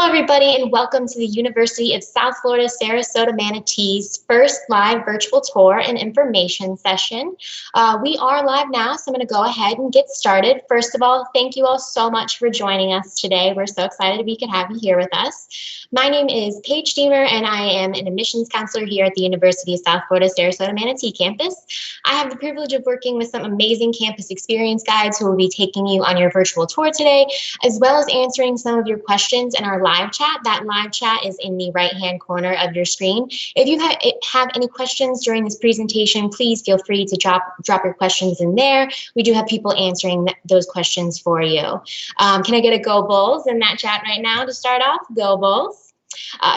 Hello, everybody, and welcome to the University of South Florida Sarasota-Manatee's first live virtual tour and information session. We are live now, so I'm going to go ahead and get started. First of all, thank you all so much for joining us today. We're so excited we could have you here with us. My name is Paige Deemer, and I am an admissions counselor here at the University of South Florida Sarasota-Manatee campus. I have the privilege of working with some amazing campus experience guides who will be taking you on your virtual tour today, as well as answering some of your questions in our live chat. That live chat is in the right-hand corner of your screen. If you have any questions during this presentation, please feel free to drop your questions in there. We do have people answering those questions for you. Can I get a Go Bulls in that chat right now to start off? Go Bulls.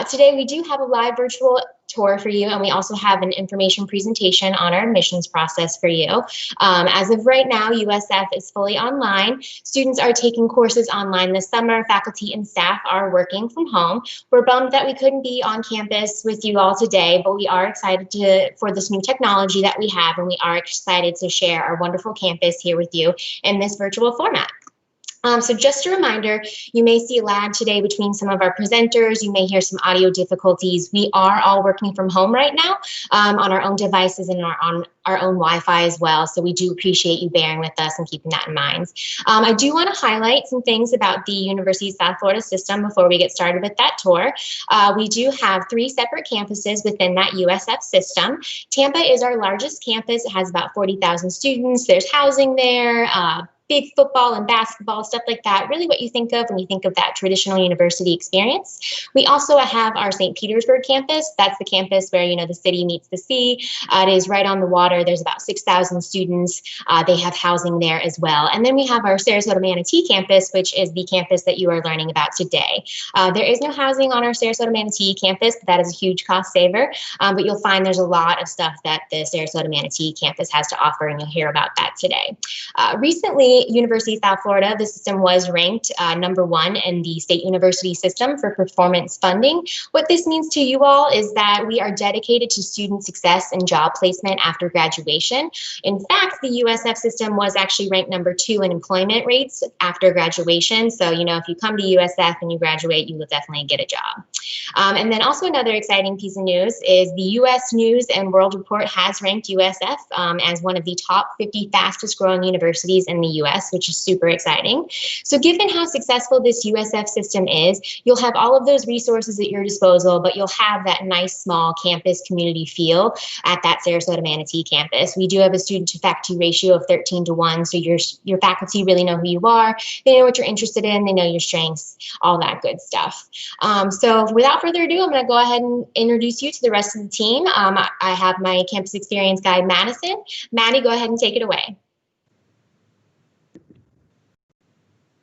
Today we do have a live virtual tour for you, and we also have an information presentation on our admissions process for you. As of right now, USF is fully online. Students are taking courses online this summer. Faculty and staff are working from home. We're bummed that we couldn't be on campus with you all today, but we are excited for this new technology that we have, and we are excited to share our wonderful campus here with you in this virtual format. So just a reminder, you may see a lag today between some of our presenters. You may hear some audio difficulties. We are all working from home right now on our own devices and on our own Wi-Fi as well. So we do appreciate you bearing with us and keeping that in mind. I do want to highlight some things about the University of South Florida system before we get started with that tour. We do have 3 separate campuses within that USF system. Tampa is our largest campus. It has about 40,000 students. There's housing there, big football and basketball, stuff like that, really what you think of when you think of that traditional university experience. We also have our St. Petersburg campus. That's the campus where, the city meets the sea. It is right on the water. There's about 6,000 students. They have housing there as well. And then we have our Sarasota-Manatee campus, which is the campus that you are learning about today. There is no housing on our Sarasota-Manatee campus, but that is a huge cost saver. But you'll find there's a lot of stuff that the Sarasota-Manatee campus has to offer, and you'll hear about that today. Recently, University of South Florida, the system was ranked #1 in the state university system for performance funding. What this means to you all is that we are dedicated to student success and job placement after graduation. In fact, the USF system was actually ranked #2 in employment rates after graduation. So, if you come to USF and you graduate, you will definitely get a job. And then also another exciting piece of news is the U.S. News and World Report has ranked USF as one of the top 50 fastest growing universities in the U.S., which is super exciting. So given how successful this USF system is, you'll have all of those resources at your disposal, but you'll have that nice small campus community feel at that Sarasota-Manatee campus. We do have a student to faculty ratio of 13:1, so your faculty really know who you are. They know what you're interested in. They know your strengths, all that good stuff. So without further ado, I'm going to go ahead and introduce you to the rest of the team. I have my campus experience guide, Madison. Maddie, go ahead and take it away.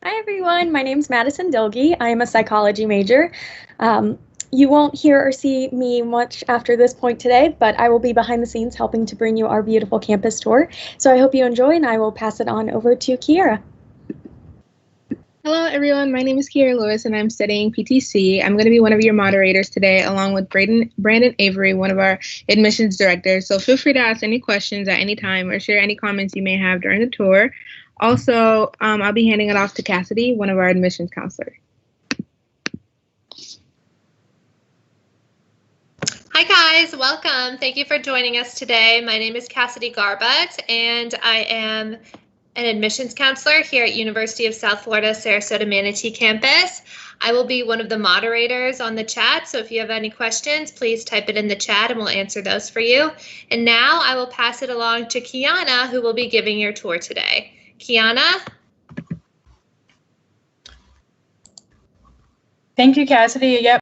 Hi everyone, my name is Madison Dilge. I am a psychology major. You won't hear or see me much after this point today, but I will be behind the scenes helping to bring you our beautiful campus tour. So I hope you enjoy, and I will pass it on over to Kiera. Hello everyone, my name is Kiera Lewis and I'm studying PTC. I'm going to be one of your moderators today along with Brandon Avery, one of our admissions directors. So feel free to ask any questions at any time or share any comments you may have during the tour. Also, I'll be handing it off to Cassidy, one of our admissions counselors. Hi guys, welcome. Thank you for joining us today. My name is Cassidy Garbutt and I am an admissions counselor here at University of South Florida Sarasota-Manatee campus. I will be one of the moderators on the chat, so if you have any questions, please type it in the chat and we'll answer those for you. And now I will pass it along to Kiana, who will be giving your tour today. Kiana? Thank you, Cassidy. Yep.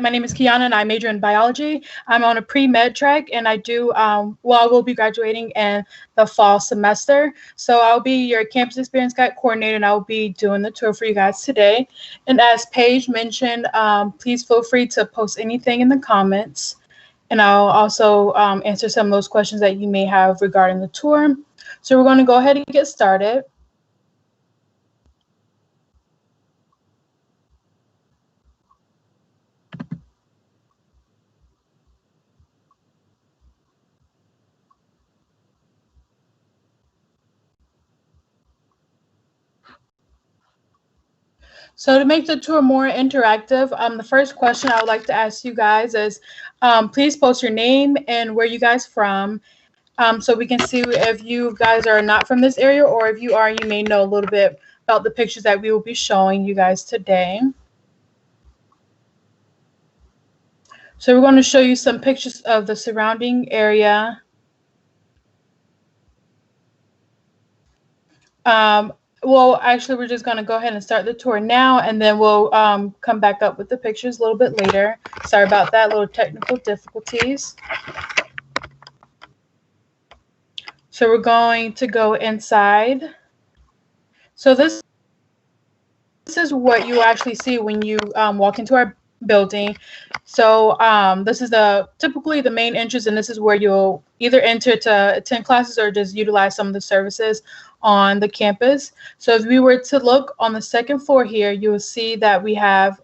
My name is Kiana and I major in biology. I'm on a pre-med track and I do, I will be graduating in the fall semester. So I'll be your campus experience guide coordinator and I'll be doing the tour for you guys today. And as Paige mentioned, please feel free to post anything in the comments. And I'll also answer some of those questions that you may have regarding the tour. So we're going to go ahead and get started. So to make the tour more interactive, the first question I would like to ask you guys is, please post your name and where you guys from, so we can see if you guys are not from this area, or if you are, you may know a little bit about the pictures that we will be showing you guys today. So we're going to show you some pictures of the surrounding area. Well, actually, we're just going to go ahead and start the tour now, and then we'll come back up with the pictures a little bit later. Sorry about that, little technical difficulties. So we're going to go inside. So this is what you actually see when you walk into our building. So this is typically the main entrance, and this is where you'll either enter to attend classes or just utilize some of the services on the campus. So if we were to look on the second floor here, you will see that we have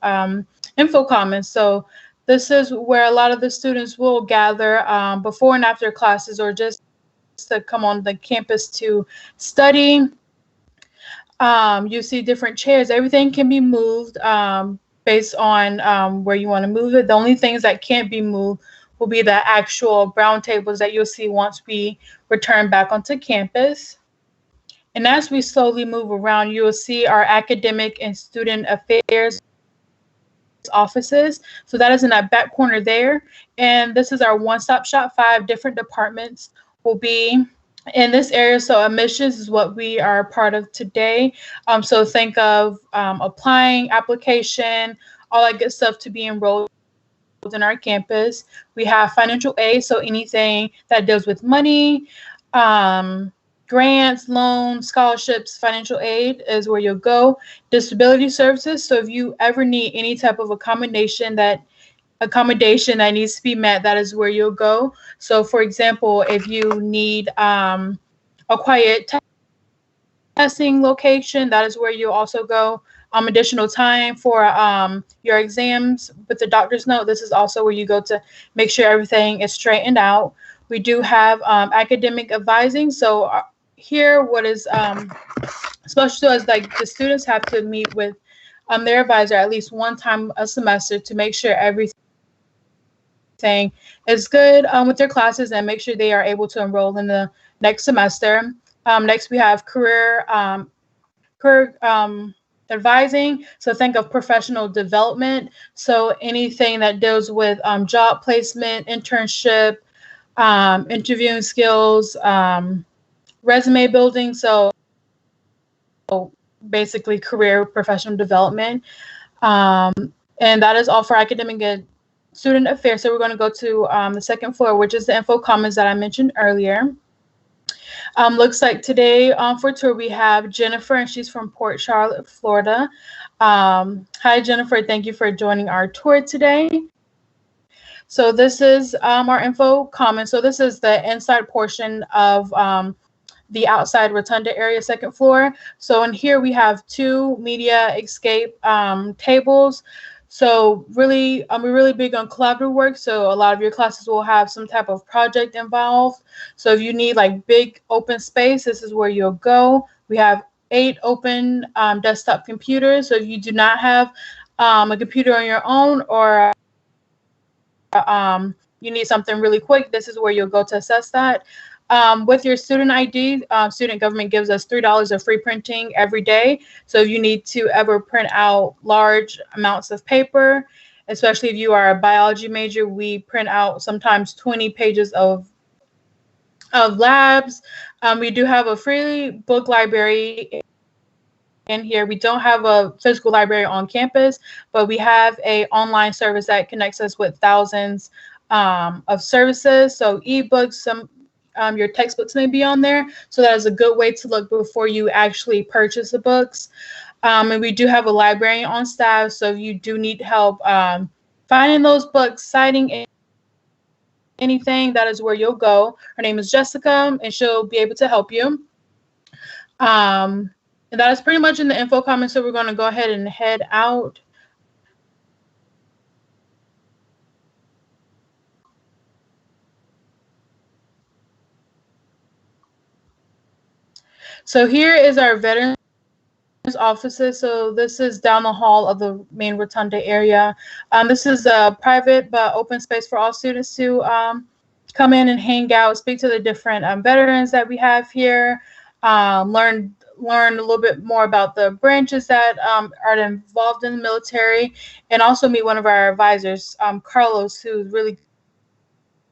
info commons. So this is where a lot of the students will gather before and after classes, or just to come on the campus to study. You see different chairs. Everything can be moved based on where you want to move it. The only things that can't be moved will be the actual brown tables that you'll see once we return back onto campus. And as we slowly move around, you will see our academic and student affairs offices. So that is in that back corner there. And this is our one-stop shop. 5 different departments will be in this area. So admissions is what we are part of today. So think of applying, application, all that good stuff to be enrolled in our campus. We have financial aid, so anything that deals with money, grants, loans, scholarships, financial aid is where you'll go. Disability services, so if you ever need any type of accommodation that needs to be met, that is where you'll go. So for example, if you need a quiet testing location, that is where you'll also go. Additional time for your exams with the doctor's note, this is also where you go to make sure everything is straightened out. We do have academic advising. So here, what is special is like the students have to meet with their advisor at least one time a semester to make sure everything is good with their classes and make sure they are able to enroll in the next semester. Next, we have career advising. So think of professional development. So anything that deals with job placement, internship, interviewing skills, resume building. So basically career professional development. And that is all for academic and student affairs. So we're going to go to the second floor, which is the info commons that I mentioned earlier. Looks like today for tour we have Jennifer, and she's from Port Charlotte, Florida. Hi, Jennifer. Thank you for joining our tour today. So this is our info commons. So this is the inside portion of the outside rotunda area, second floor. So in here we have 2 media escape tables. So really, we're really big on collaborative work. So a lot of your classes will have some type of project involved. So if you need like big open space, this is where you'll go. We have 8 open desktop computers. So if you do not have a computer on your own, or you need something really quick, this is where you'll go to assess that. With your student ID, student government gives us $3 of free printing every day. So if you need to ever print out large amounts of paper, especially if you are a biology major, we print out sometimes 20 pages of labs. We do have a free book library in here. We don't have a physical library on campus, but we have a online service that connects us with thousands of services. So ebooks, your textbooks may be on there. So that is a good way to look before you actually purchase the books. And we do have a librarian on staff. So if you do need help finding those books, citing anything, that is where you'll go. Her name is Jessica, and she'll be able to help you. And that is pretty much in the info comments. So we're going to go ahead and head out. So here is our Veterans offices. So this is down the hall of the main rotunda area. This is a private but open space for all students to come in and hang out, speak to the different veterans that we have here, learn a little bit more about the branches that are involved in the military, and also meet one of our advisors, Carlos, who's really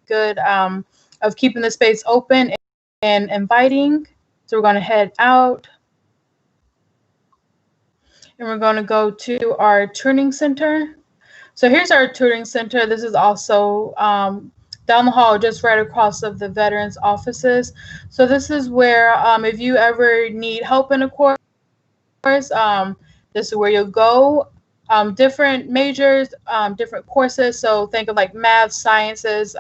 good of keeping the space open and inviting. So we're going to head out. And we're going to go to our tutoring center. So here's our tutoring center. This is also down the hall, just right across of the veterans offices. So this is where if you ever need help in a course, this is where you'll go. Different majors, different courses. So think of like math, sciences,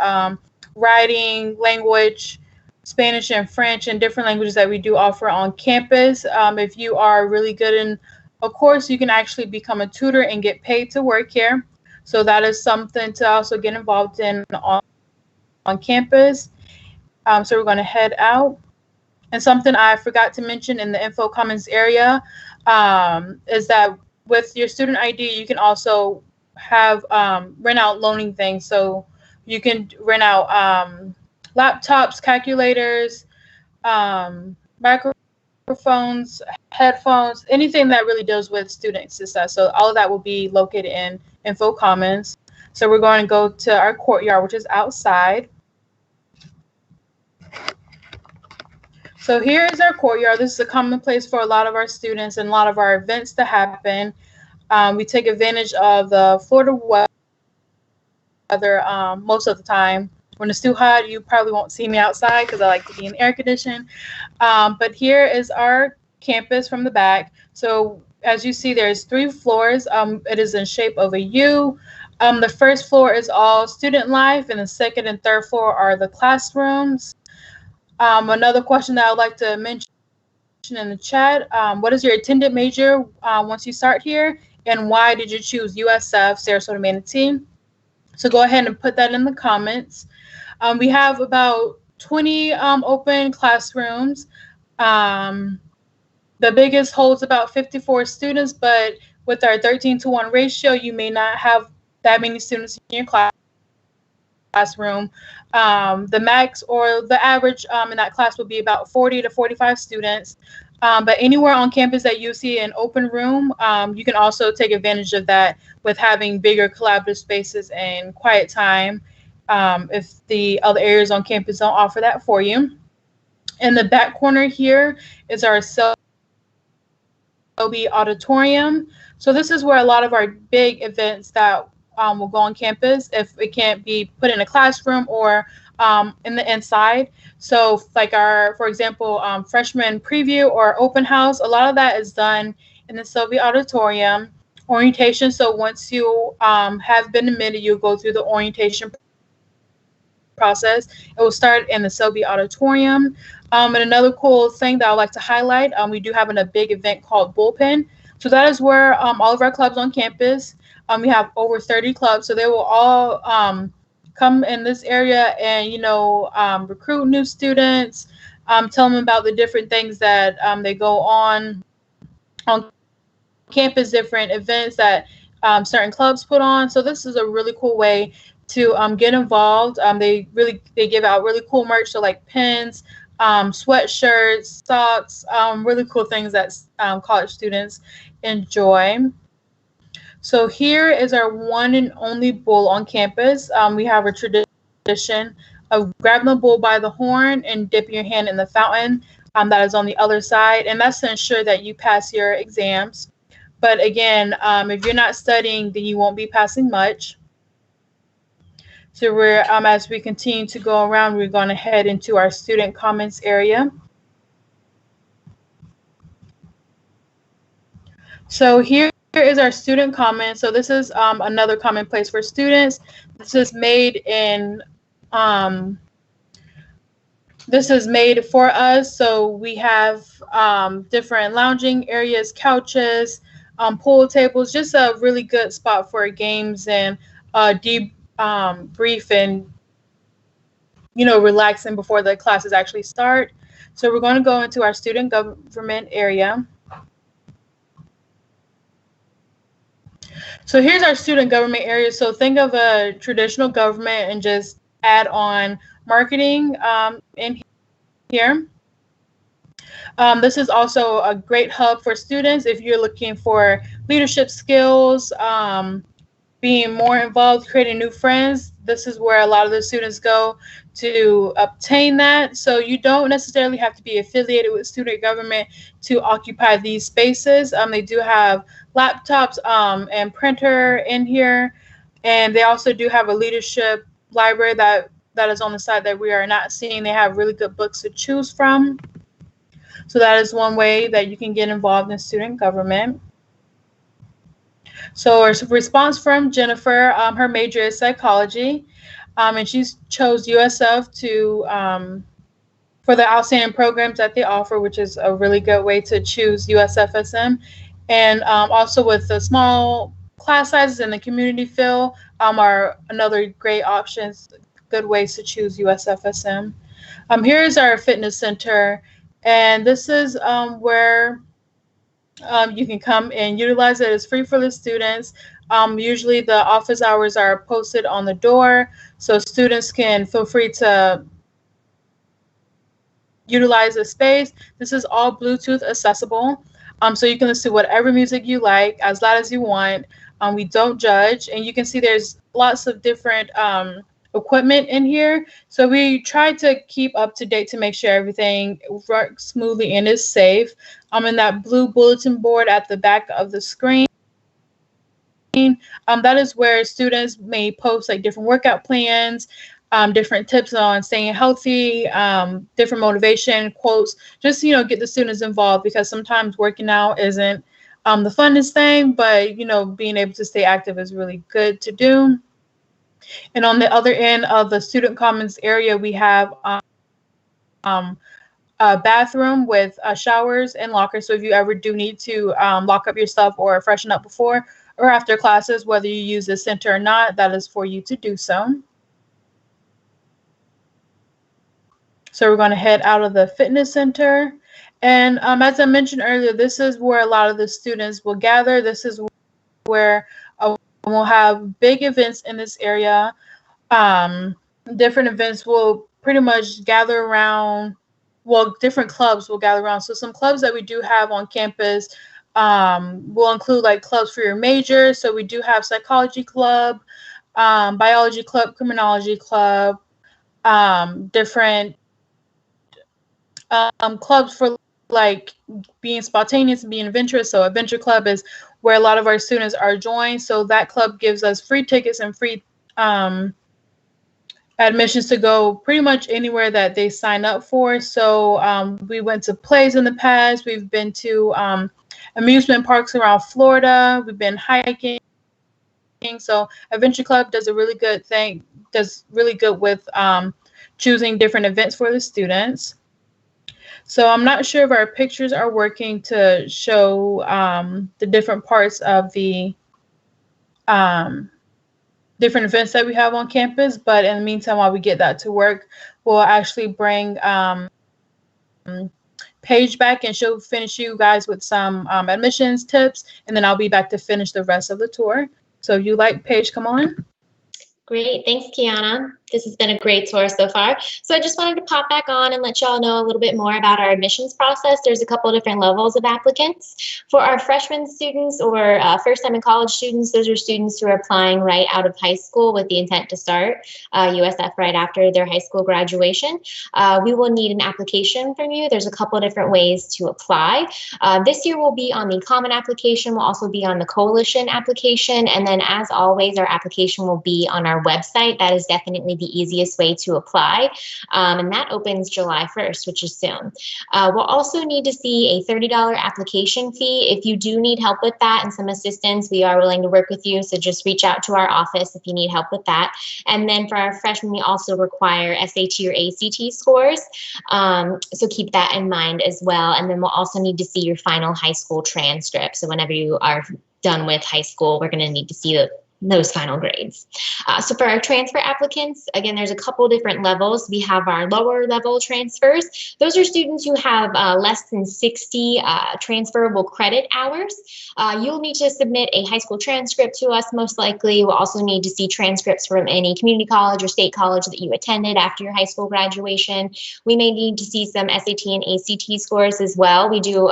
writing, language, Spanish and French, and different languages that we do offer on campus. If you are really good in a course, you can actually become a tutor and get paid to work here. So that is something to also get involved in on campus. So we're going to head out. And something I forgot to mention in the info commons area is that with your student ID, you can also have rent out loaning things. So you can rent out laptops, calculators, microphones, headphones, anything that really deals with student success. So all of that will be located in info commons. So we're going to go to our courtyard, which is outside. So here is our courtyard. This is a common place for a lot of our students and a lot of our events to happen. We take advantage of the Florida weather most of the time. When it's too hot, you probably won't see me outside because I like to be in air condition. But here is our campus from the back. So as you see, there's 3 floors. It is in shape of a U. The first floor is all student life, and the second and third floor are the classrooms. Another question that I would like to mention in the chat, what is your attendant major once you start here, and why did you choose USF Sarasota-Manatee? So go ahead and put that in the comments. We have about 20 open classrooms. The biggest holds about 54 students, but with our 13-to-1 ratio, you may not have that many students in your classroom. The max or the average in that class would be about 40 to 45 students. But anywhere on campus that you see an open room, you can also take advantage of that with having bigger collaborative spaces and quiet time if the other areas on campus don't offer that for you. In the back corner here is our Selby auditorium. So this is where a lot of our big events that will go on campus if it can't be put in a classroom or in the inside. So like for example, freshman preview or open house, a lot of that is done in the Selby auditorium. Orientation, so once you have been admitted, you'll go through the orientation process. It will start in the Selby auditorium. And another cool thing that I would like to highlight, we do have a big event called Bullpen. So that is where all of our clubs on campus, we have over 30 clubs, so they will all come in this area and, recruit new students, tell them about the different things that they go on campus, different events that certain clubs put on. So this is a really cool way to get involved. They give out really cool merch, so like pins, sweatshirts, socks, really cool things that college students enjoy. So here is our one and only bull on campus. We have a tradition of grabbing the bull by the horn and dipping your hand in the fountain that is on the other side, and that's to ensure that you pass your exams. But again, if you're not studying, then you won't be passing much. So we're as we continue to go around, we're going to head into our student comments area. So here is our student comment. So this is another common place for students. This is made for us. So we have different lounging areas, couches, pool tables, just a really good spot for games and debrief and relaxing before the classes actually start. So we're going to go into our student government area. So here's our student government area. So think of a traditional government and just add on marketing in here. This is also a great hub for students if you're looking for leadership skills, being more involved, creating new friends. This is where a lot of the students go to obtain that. So you don't necessarily have to be affiliated with student government to occupy these spaces. They do have laptops and printer in here. And they also do have a leadership library that is on the side that we are not seeing. They have really good books to choose from. So that is one way that you can get involved in student government. So a response from Jennifer, her major is psychology, and she chose USF for the outstanding programs that they offer, which is a really good way to choose USFSM. And also with the small class sizes and the community feel are another great options, good ways to choose USFSM. Here is our fitness center, and this is where you can come and utilize it. It's free for the students. Usually the office hours are posted on the door, so students can feel free to utilize the space. This is all Bluetooth accessible, so you can listen to whatever music you like, as loud as you want. We don't judge, and you can see there's lots of different equipment in here. So we try to keep up to date to make sure everything works smoothly and is safe. In that blue bulletin board at the back of the screen, that is where students may post like different workout plans, different tips on staying healthy, different motivation quotes, just, get the students involved, because sometimes working out isn't the funnest thing, but, being able to stay active is really good to do. And on the other end of the student commons area, we have a bathroom with showers and lockers. So if you ever do need to lock up your stuff or freshen up before or after classes, whether you use the center or not, that is for you to do so. So we're going to head out of the fitness center. And as I mentioned earlier, this is where a lot of the students will gather. This is where we'll have big events in this area. Different events will pretty much gather around, well, different clubs will gather around. So some clubs that we do have on campus will include like clubs for your major. So we do have psychology club, biology club, criminology club, different clubs for like being spontaneous and being adventurous. So adventure club is where a lot of our students are joined. So that club gives us free tickets and free admissions to go pretty much anywhere that they sign up for. So we went to plays in the past. We've been to amusement parks around Florida. We've been hiking. So Adventure Club does a really good thing, does really good with choosing different events for the students. So I'm not sure if our pictures are working to show the different parts of the different events that we have on campus, but in the meantime, while we get that to work, we'll actually bring Paige back, and she'll finish you guys with some admissions tips, and then I'll be back to finish the rest of the tour. So if you like, Paige, come on. Great. Thanks, Kiana. This has been a great tour so far. So I just wanted to pop back on and let y'all know a little bit more about our admissions process. There's a couple of different levels of applicants. For our freshman students or first-time in college students, those are students who are applying right out of high school with the intent to start USF right after their high school graduation. We will need an application from you. There's a couple of different ways to apply. This year will be on the common application. We'll also be on the coalition application. And then as always, our application will be on our website. That is definitely the easiest way to apply. And that opens July 1st, which is soon. We'll also need to see a $30 application fee. If you do need help with that and some assistance, we are willing to work with you. So just reach out to our office if you need help with that. And then for our freshmen, we also require SAT or ACT scores. So keep that in mind as well. And then we'll also need to see your final high school transcript. So whenever you are done with high school, we're going to need to see those final grades. So for our transfer applicants, again, there's a couple different levels. We have our lower level transfers. Those are students who have less than 60 transferable credit hours. You'll need to submit a high school transcript to us, most likely. We'll also need to see transcripts from any community college or state college that you attended after your high school graduation. We may need to see some SAT and ACT scores as well. We do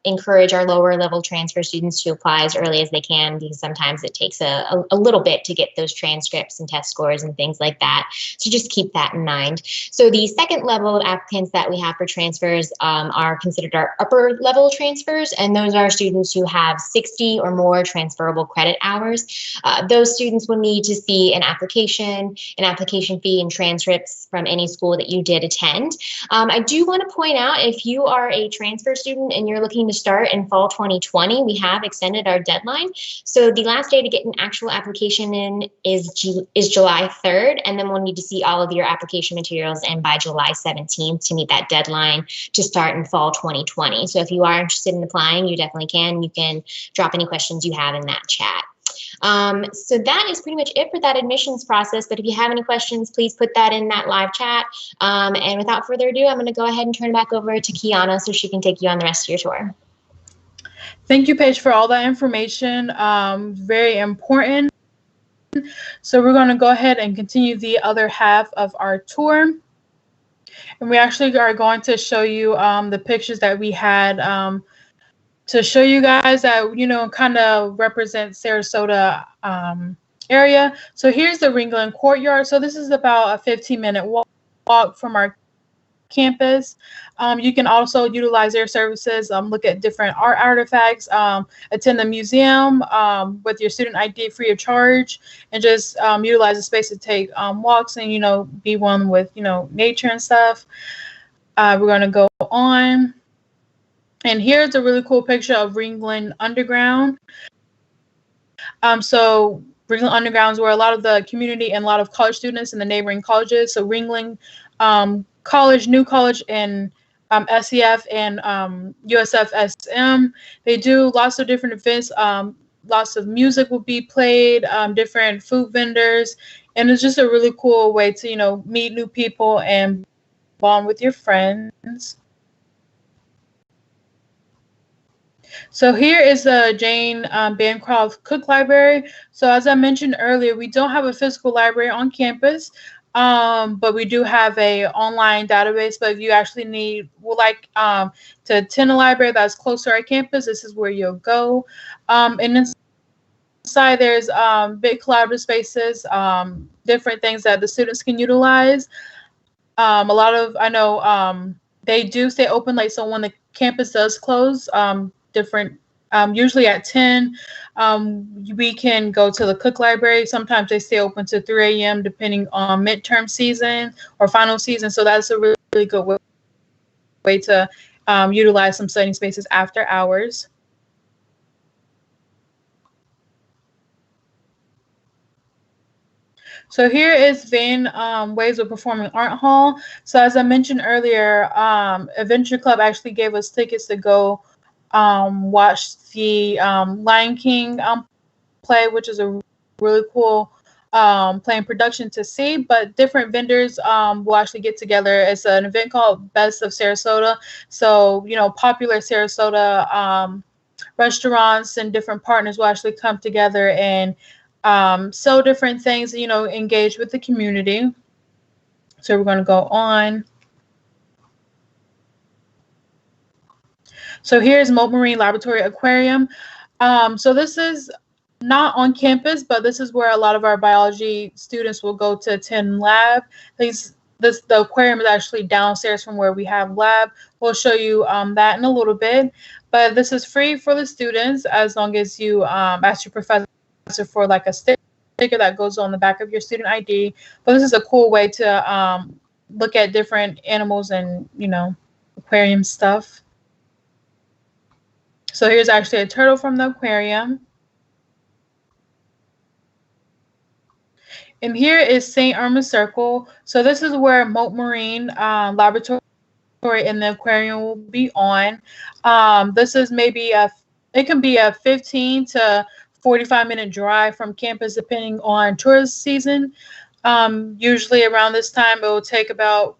encourage our lower level transfer students to apply as early as they can, because sometimes it takes a little bit to get those transcripts and test scores and things like that. So just keep that in mind. So the second level of applicants that we have for transfers are considered our upper level transfers, and those are students who have 60 or more transferable credit hours. Those students will need to see an application fee, and transcripts from any school that you did attend. I do want to point out, if you are a transfer student and you're looking to start in fall 2020, we have extended our deadline. So the last day to get an actual application in is July 3rd, and then we'll need to see all of your application materials in by July 17th to meet that deadline to start in fall 2020. So if you are interested in applying, you definitely can. You can drop any questions you have in that chat. So that is pretty much it for that admissions process. But if you have any questions, please put that in that live chat. And without further ado, I'm going to go ahead and turn it back over to Kiana so she can take you on the rest of your tour. Thank you, Paige, for all that information. Very important. So we're going to go ahead and continue the other half of our tour. And we actually are going to show you the pictures that we had to show you guys that, you know, kind of represent Sarasota area. So here's the Ringling Courtyard. So this is about a 15-minute walk from our campus. You can also utilize their services, look at different art artifacts, attend the museum with your student ID free of charge, and just utilize the space to take walks and, you know, be one with, you know, nature and stuff. We're going to go on. And here's a really cool picture of Ringling Underground. So Ringling Underground is where a lot of the community and a lot of college students in the neighboring colleges. So Ringling College, New College, and SEF and USF SM. They do lots of different events. Lots of music will be played, different food vendors, and it's just a really cool way to, you know, meet new people and bond with your friends. So here is the Jane Bancroft Cook Library. So as I mentioned earlier, we don't have a physical library on campus, but we do have a online database. But if you actually would like to attend a library that's close to our campus, this is where you'll go. And inside there's big collaborative spaces, different things that the students can utilize. A lot of, I know they do stay open late, so when the campus does close, usually at 10, we can go to the Cook Library. Sometimes they stay open to 3 a.m. depending on midterm season or final season. So that's a really, really good way to utilize some studying spaces after hours. So here is Van Ways of Performing Art Hall. So as I mentioned earlier, Adventure Club actually gave us tickets to go watch the Lion King play, which is a really cool play and production to see. But different vendors will actually get together. It's an event called Best of Sarasota. So, you know, popular Sarasota restaurants and different partners will actually come together and sell different things, you know, engage with the community. So we're going to go on. So here's Mote Marine Laboratory Aquarium. So this is not on campus, but this is where a lot of our biology students will go to attend lab. The aquarium is actually downstairs from where we have lab. We'll show you that in a little bit. But this is free for the students as long as you ask your professor for like a sticker that goes on the back of your student ID. But this is a cool way to look at different animals and, you know, aquarium stuff. So here's actually a turtle from the aquarium. And here is St. Irma's Circle. So this is where Mote Marine Laboratory and the aquarium will be on. This is maybe it can be a 15 to 45-minute drive from campus, depending on tourist season. Usually around this time, it will take about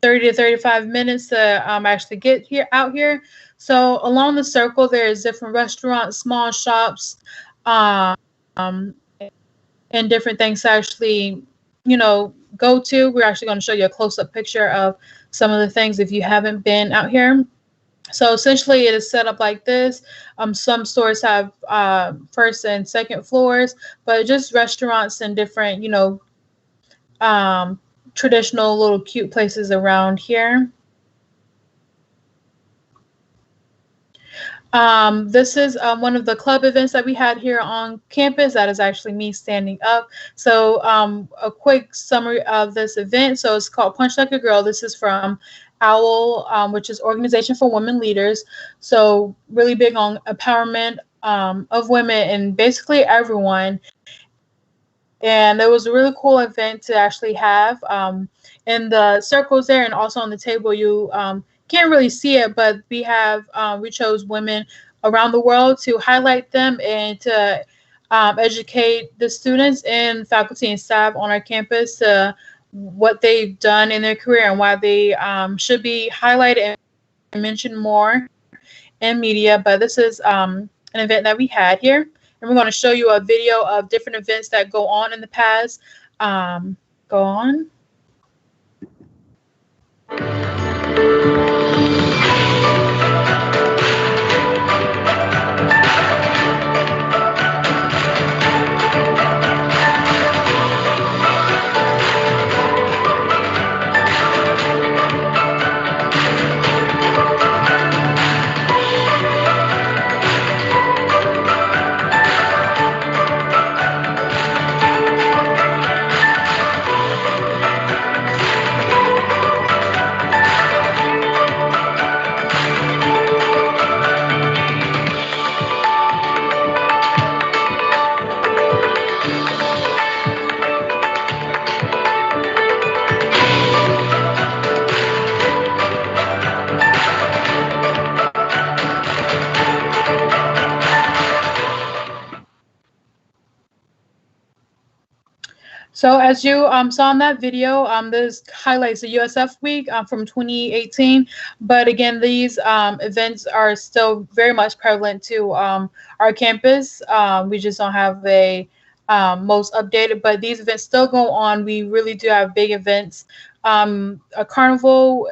30 to 35 minutes to actually get out here. So along the circle, there's different restaurants, small shops, um, and different things to actually, go to. We're actually going to show you a close-up picture of some of the things if you haven't been out here. So essentially, it is set up like this. Some stores have first and second floors, but just restaurants and different, traditional little cute places around here. This is one of the club events that we had here on campus. That is actually me standing up. So a quick summary of this event. So it's called Punch Like a Girl. This is from OWL, which is Organization for Women Leaders. So really big on empowerment of women and basically everyone. And it was a really cool event to actually have. In the circles there and also on the table, you can't really see it, but we chose women around the world to highlight them and to educate the students and faculty and staff on our campus to what they've done in their career and why they should be highlighted and mentioned more in media. But this is an event that we had here, and we're going to show you a video of different events that go on in the past. Go on. So as you saw in that video, this highlights the USF week from 2018. But again, these events are still very much prevalent to our campus. We just don't have a most updated, but these events still go on. We really do have big events. A carnival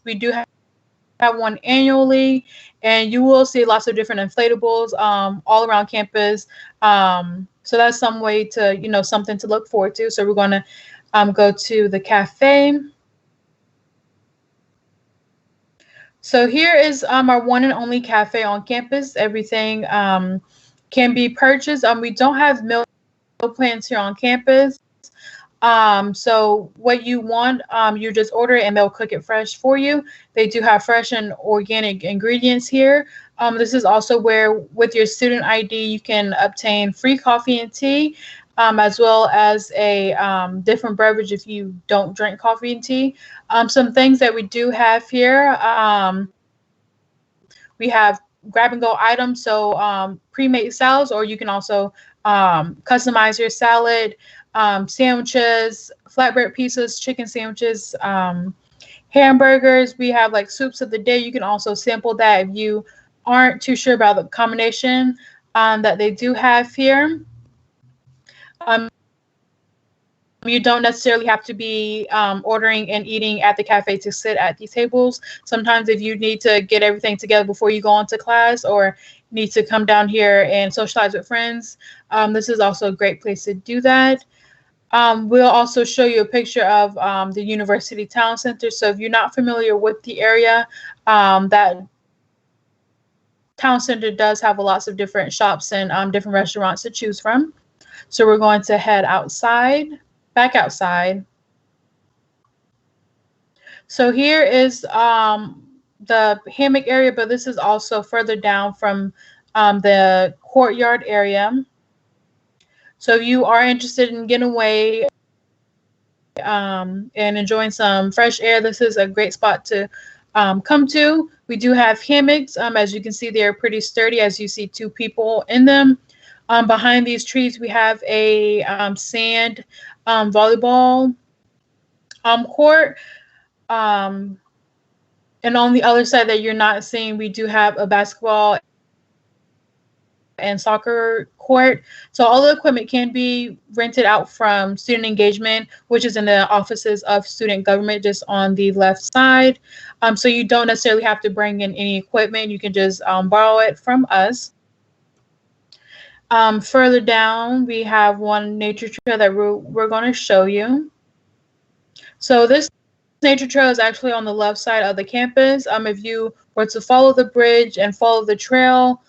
we do have one annually, and you will see lots of different inflatables all around campus. So that's some way to, something to look forward to. So we're going to go to the cafe. So here is our one and only cafe on campus. Everything can be purchased. We don't have meal plans here on campus. So what you want, you just order it and they'll cook it fresh for you. They do have fresh and organic ingredients here. This is also where with your student ID, you can obtain free coffee and tea, as well as a different beverage if you don't drink coffee and tea. Some things that we do have here, we have grab and go items. So pre-made salads, or you can also customize your salad. Sandwiches, flatbread pizzas, chicken sandwiches, hamburgers. We have like soups of the day. You can also sample that if you aren't too sure about the combination that they do have here. You don't necessarily have to be ordering and eating at the cafe to sit at these tables. Sometimes if you need to get everything together before you go into class or need to come down here and socialize with friends, this is also a great place to do that. We'll also show you a picture of the University Town Center. So if you're not familiar with the area, that Town Center does have lots of different shops and different restaurants to choose from. So we're going to head back outside. So here is the hammock area, but this is also further down from the courtyard area. So if you are interested in getting away and enjoying some fresh air, this is a great spot to come to. We do have hammocks. As you can see, they're pretty sturdy as you see two people in them. Behind these trees, we have a sand volleyball court. And on the other side that you're not seeing, we do have a basketball and soccer court. So all the equipment can be rented out from student engagement, which is in the offices of student government, just on the left side. So you don't necessarily have to bring in any equipment. You can just borrow it from us. Further down, we have one nature trail that we're going to show you. So this nature trail is actually on the left side of the campus. If you were to follow the bridge and follow the trail,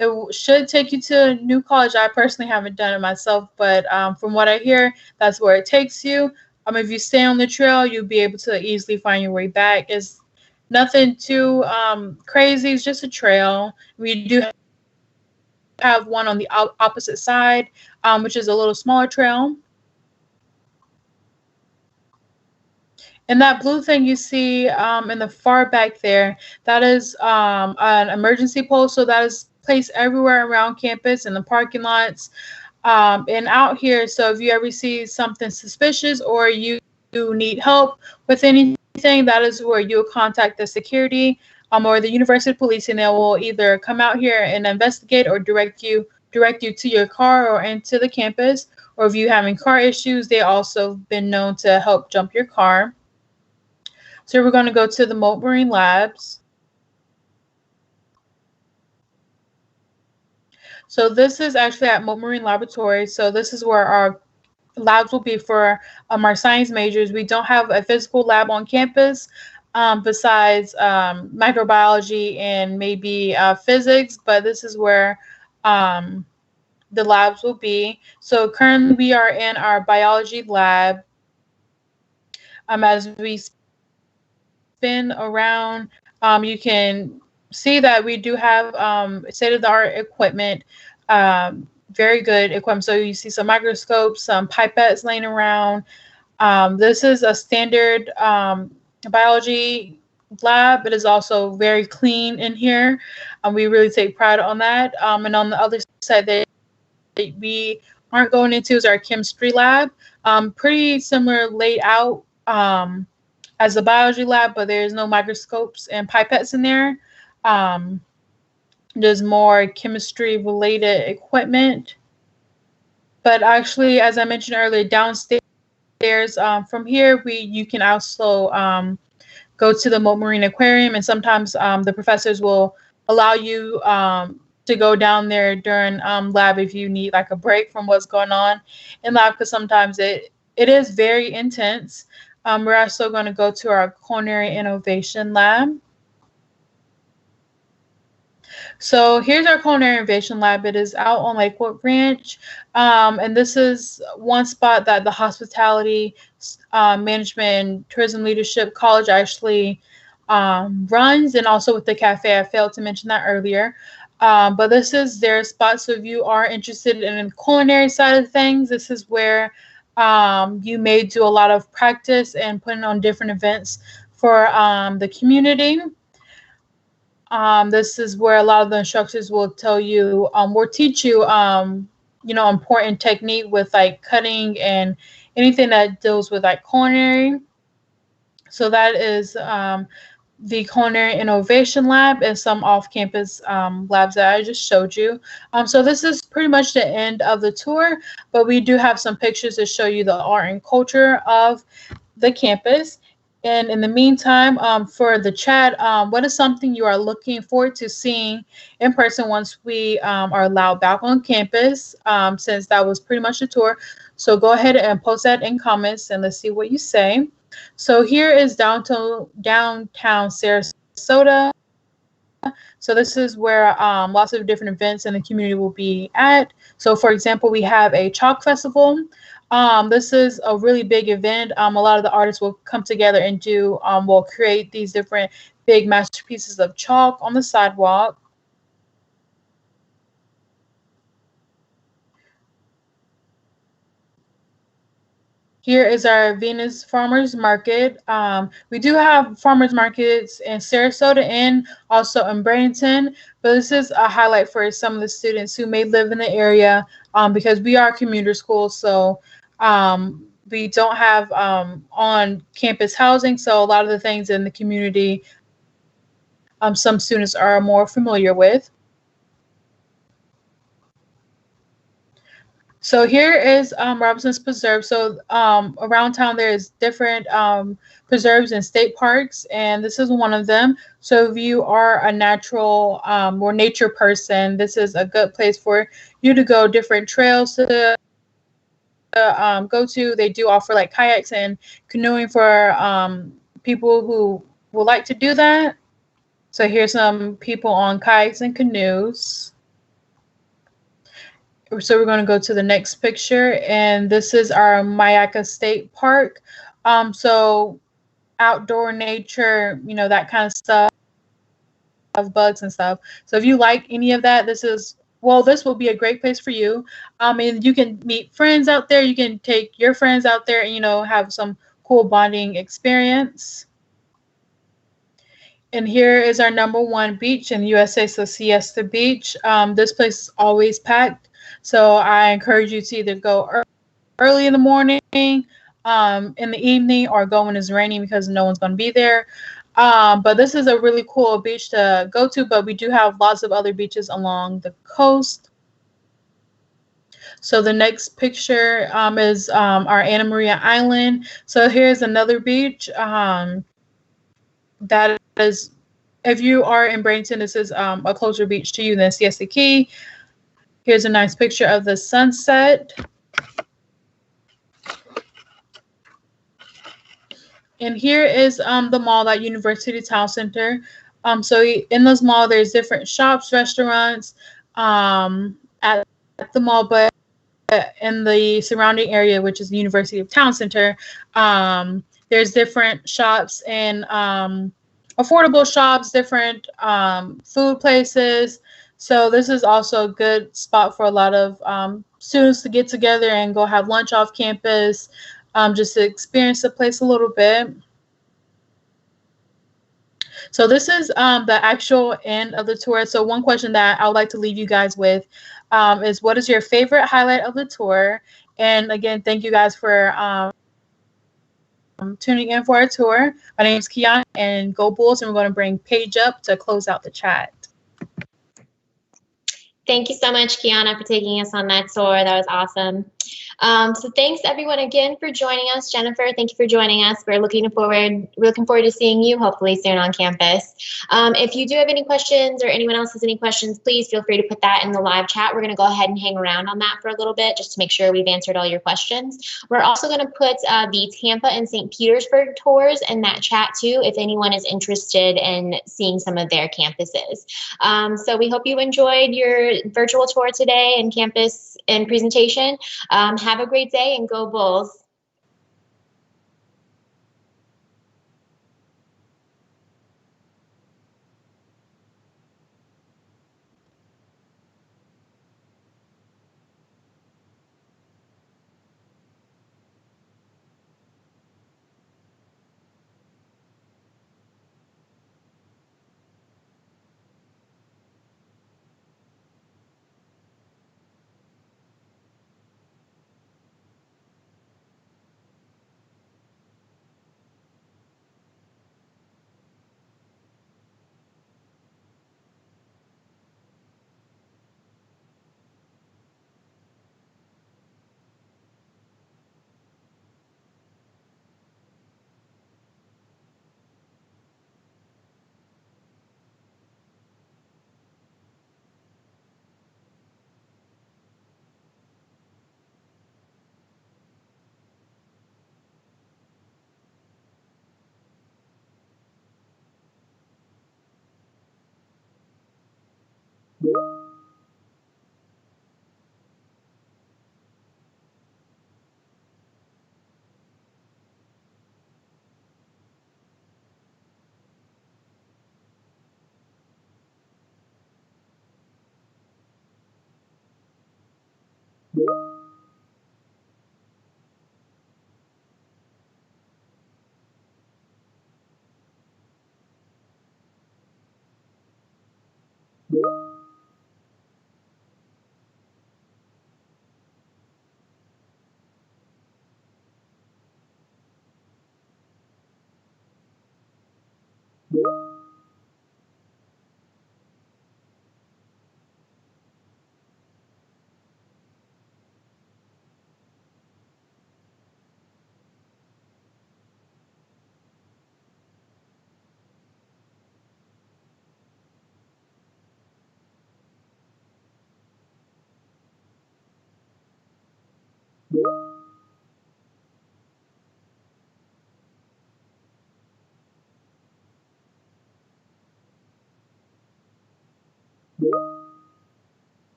it should take you to New College. I personally haven't done it myself, but from what I hear, that's where it takes you. If you stay on the trail, you'll be able to easily find your way back. It's nothing too crazy. It's just a trail. We do have one on the opposite side, which is a little smaller trail. And that blue thing you see in the far back there, that is an emergency pole. So that is placed everywhere around campus, in the parking lots, and out here. So if you ever see something suspicious or you need help with anything, that is where you'll contact the security or the university police, and they will either come out here and investigate or direct you to your car or into the campus. Or if you're having car issues, they also been known to help jump your car. So we're going to go to the Mote Marine Labs. So this is actually at Mote Marine Laboratory. So this is where our labs will be for our science majors. We don't have a physical lab on campus besides microbiology and maybe physics, but this is where the labs will be. So currently we are in our biology lab. As we spin around, you can see that we do have state-of-the-art equipment, very good equipment. So you see some microscopes, some pipettes laying around. This is a standard biology lab. It is also very clean in here. We really take pride on that. And on the other side that we aren't going into is our chemistry lab. Pretty similar laid out as a biology lab, but there's no microscopes and pipettes in there. There's more chemistry related equipment. But actually, as I mentioned earlier, downstairs from here, you can also go to the Mote Marine Aquarium, and sometimes the professors will allow you to go down there during lab if you need like a break from what's going on in lab, because sometimes it is very intense. We're also going to go to our Culinary Innovation Lab. So here's our Culinary Innovation Lab. It is out on Lakewood Ranch. And this is one spot that the Hospitality Management and Tourism Leadership College actually runs, and also with the cafe. I failed to mention that earlier. But this is their spot. So if you are interested in the culinary side of things, this is where you may do a lot of practice and putting on different events for the community. This is where a lot of the instructors will tell you or teach you, important technique with like cutting and anything that deals with like culinary. So that is the Culinary Innovation Lab and some off-campus labs that I just showed you. So this is pretty much the end of the tour, but we do have some pictures to show you the art and culture of the campus. And in the meantime, for the chat, what is something you are looking forward to seeing in person once we are allowed back on campus, since that was pretty much the tour. So go ahead and post that in comments and let's see what you say. So here is downtown Sarasota. So this is where lots of different events in the community will be at. So for example, we have a chalk festival. This is a really big event. A lot of the artists will come together and will create these different big masterpieces of chalk on the sidewalk. Here is our Venus Farmers Market. We do have farmers markets in Sarasota and also in Bradenton, but this is a highlight for some of the students who may live in the area because we are a commuter school, so we don't have on-campus housing, so a lot of the things in the community some students are more familiar with. So here is Robinson's Preserve. So around town there's different preserves and state parks, and this is one of them. So if you are a natural or nature person, this is a good place for you to go. Different trails to go to. They do offer like kayaks and canoeing for people who would like to do that. So here's some people on kayaks and canoes. So we're going to go to the next picture, and this is our Mayaka State Park. So outdoor nature, you know, that kind of stuff, bugs and stuff. So if you like any of that, this will be a great place for you. And you can meet friends out there. You can take your friends out there and, you know, have some cool bonding experience. And here is our #1 beach in USA, so Siesta Beach. This place is always packed. So I encourage you to either go early in the morning, in the evening, or go when it's raining because no one's going to be there. But this is a really cool beach to go to, but we do have lots of other beaches along the coast. So the next picture is our Anna Maria Island. So here's another beach that is, if you are in Bradenton, this is a closer beach to you than Siesta Key. Here's a nice picture of the sunset. And here is the mall at University Town Center. So in this mall, there's different shops, restaurants at the mall, but in the surrounding area, which is the University of Town Center, there's different shops and affordable shops, different food places. So this is also a good spot for a lot of students to get together and go have lunch off campus, just to experience the place a little bit. So this is the actual end of the tour. So one question that I would like to leave you guys with is, what is your favorite highlight of the tour? And again, thank you guys for tuning in for our tour. My name is Kiana, and go Bulls, and we're going to bring Paige up to close out the chat. Thank you so much, Kiana, for taking us on that tour. That was awesome. So thanks everyone again for joining us. Jennifer, thank you for joining us. We're looking forward to seeing you hopefully soon on campus. If you do have any questions or anyone else has any questions, please feel free to put that in the live chat. We're going to go ahead and hang around on that for a little bit just to make sure we've answered all your questions. We're also going to put the Tampa and St. Petersburg tours in that chat too, if anyone is interested in seeing some of their campuses. So we hope you enjoyed your virtual tour today and campus and presentation. Have a great day and go Bulls.